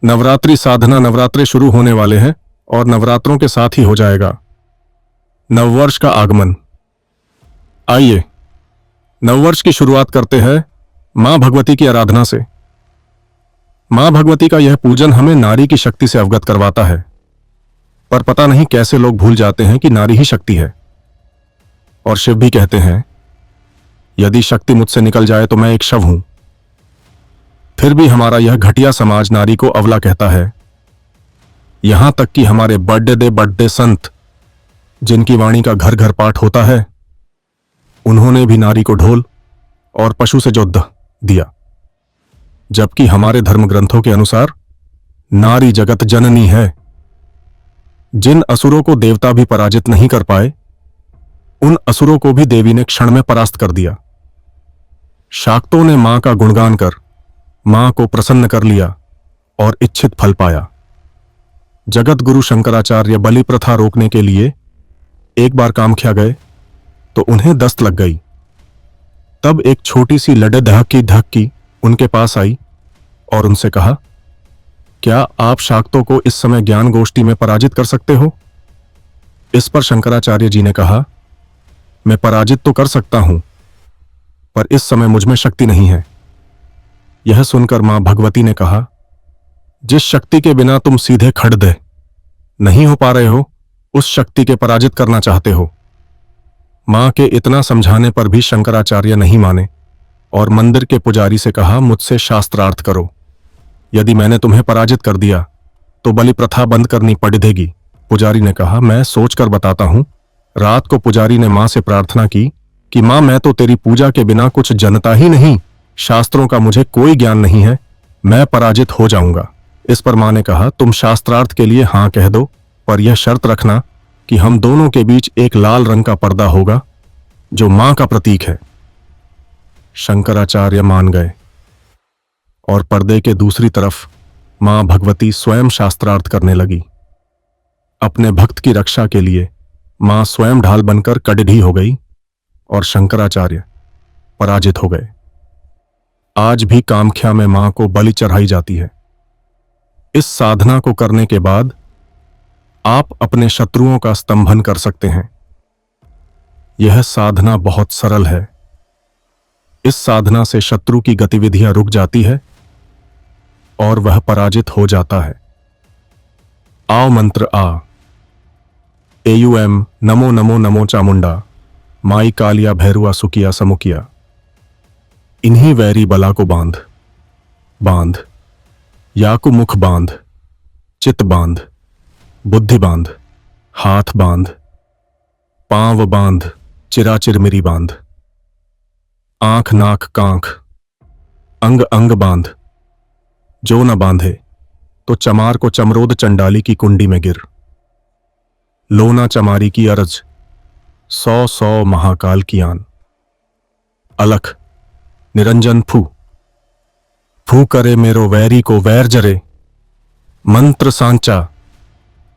नवरात्रि साधना नवरात्रे शुरू होने वाले हैं और नवरात्रों के साथ ही हो जाएगा नववर्ष का आगमन। आइए नववर्ष की शुरुआत करते हैं मां भगवती की आराधना से। मां भगवती का यह पूजन हमें नारी की शक्ति से अवगत करवाता है, पर पता नहीं कैसे लोग भूल जाते हैं कि नारी ही शक्ति है। और शिव भी कहते हैं, यदि शक्ति मुझसे निकल जाए तो मैं एक शव हूं। फिर भी हमारा यह घटिया समाज नारी को अवला कहता है। यहां तक कि हमारे बड़े संत, जिनकी वाणी का घर घर पाठ होता है, उन्होंने भी नारी को ढोल और पशु से जोड़ दिया, जबकि हमारे धर्म ग्रंथों के अनुसार नारी जगत जननी है। जिन असुरों को देवता भी पराजित नहीं कर पाए, उन असुरों को भी देवी ने क्षण में परास्त कर दिया। शाक्तों ने मां का गुणगान कर मां को प्रसन्न कर लिया और इच्छित फल पाया। जगत गुरु शंकराचार्य बलि प्रथा रोकने के लिए एक बार कामख्या गए तो उन्हें दस्त लग गई। तब एक छोटी सी लडे धक्की उनके पास आई और उनसे कहा, क्या आप शाक्तों को इस समय ज्ञान गोष्ठी में पराजित कर सकते हो? इस पर शंकराचार्य जी ने कहा, मैं पराजित तो कर सकता हूं, पर इस समय मुझ में शक्ति नहीं है। यह सुनकर मां भगवती ने कहा, जिस शक्ति के बिना तुम सीधे खड़े नहीं हो पा रहे हो, उस शक्ति के पराजित करना चाहते हो। मां के इतना समझाने पर भी शंकराचार्य नहीं माने और मंदिर के पुजारी से कहा, मुझसे शास्त्रार्थ करो। यदि मैंने तुम्हें पराजित कर दिया तो बलि प्रथा बंद करनी पड़ेगी। पुजारी ने कहा, मैं सोचकर बताता हूं। रात को पुजारी ने मां से प्रार्थना की कि मां, मैं तो तेरी पूजा के बिना कुछ जनता ही नहीं, शास्त्रों का मुझे कोई ज्ञान नहीं है, मैं पराजित हो जाऊंगा। इस पर मां ने कहा, तुम शास्त्रार्थ के लिए हां कह दो, पर यह शर्त रखना कि हम दोनों के बीच एक लाल रंग का पर्दा होगा जो मां का प्रतीक है। शंकराचार्य मान गए और पर्दे के दूसरी तरफ मां भगवती स्वयं शास्त्रार्थ करने लगी। अपने भक्त की रक्षा के लिए मां स्वयं ढाल बनकर कड़ढ़ी हो गई और शंकराचार्य पराजित हो गए। आज भी कामख्या में मां को बलि चढ़ाई जाती है। इस साधना को करने के बाद आप अपने शत्रुओं का स्तंभन कर सकते हैं। यह साधना बहुत सरल है। इस साधना से शत्रु की गतिविधियां रुक जाती है और वह पराजित हो जाता है। आओ मंत्र आ। एयूएम नमो नमो नमो चामुंडा, माई कालिया भैरुआ सुकिया समुकिया। इन्हीं वैरी बला को बांध बांध, या को मुख बांध, चित बांध, बुद्धि बांध, हाथ बांध, पांव बांध, चिराचिर मिरी बांध, आंख नाक कांख, अंग अंग बांध। जो न बांधे तो चमार को चमरोद चंडाली की कुंडी में गिर। लोना चमारी की अरज, 100 महाकाल की आन। अलख निरंजन फू, फू करे मेरो वैरी को वैर जरे। मंत्र सांचा,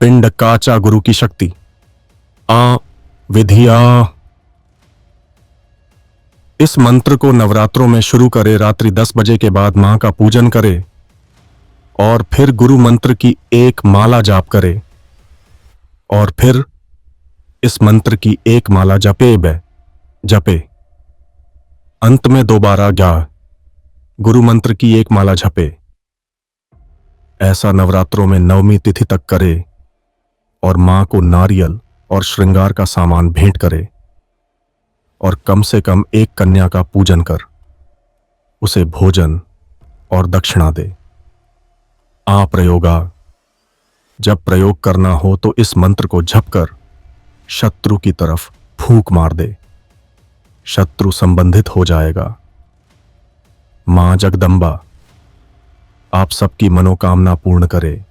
पिंड काचा गुरु की शक्ति। आ विधिया। इस मंत्र को नवरात्रों में शुरू करे, रात्रि 10 बजे के बाद मां का पूजन करे और फिर गुरु मंत्र की एक माला जाप करे और फिर इस मंत्र की एक माला जपे। अंत में दोबारा गुरु मंत्र की एक माला जपे। ऐसा नवरात्रों में नवमी तिथि तक करे और मां को नारियल और श्रृंगार का सामान भेंट करे और कम से कम एक कन्या का पूजन कर उसे भोजन और दक्षिणा दे। प्रयोगा। जब प्रयोग करना हो तो इस मंत्र को झपकर शत्रु की तरफ फूंक मार दे। शत्रु संबंधित हो जाएगा। मां जगदंबा आप सबकी मनोकामना पूर्ण करे।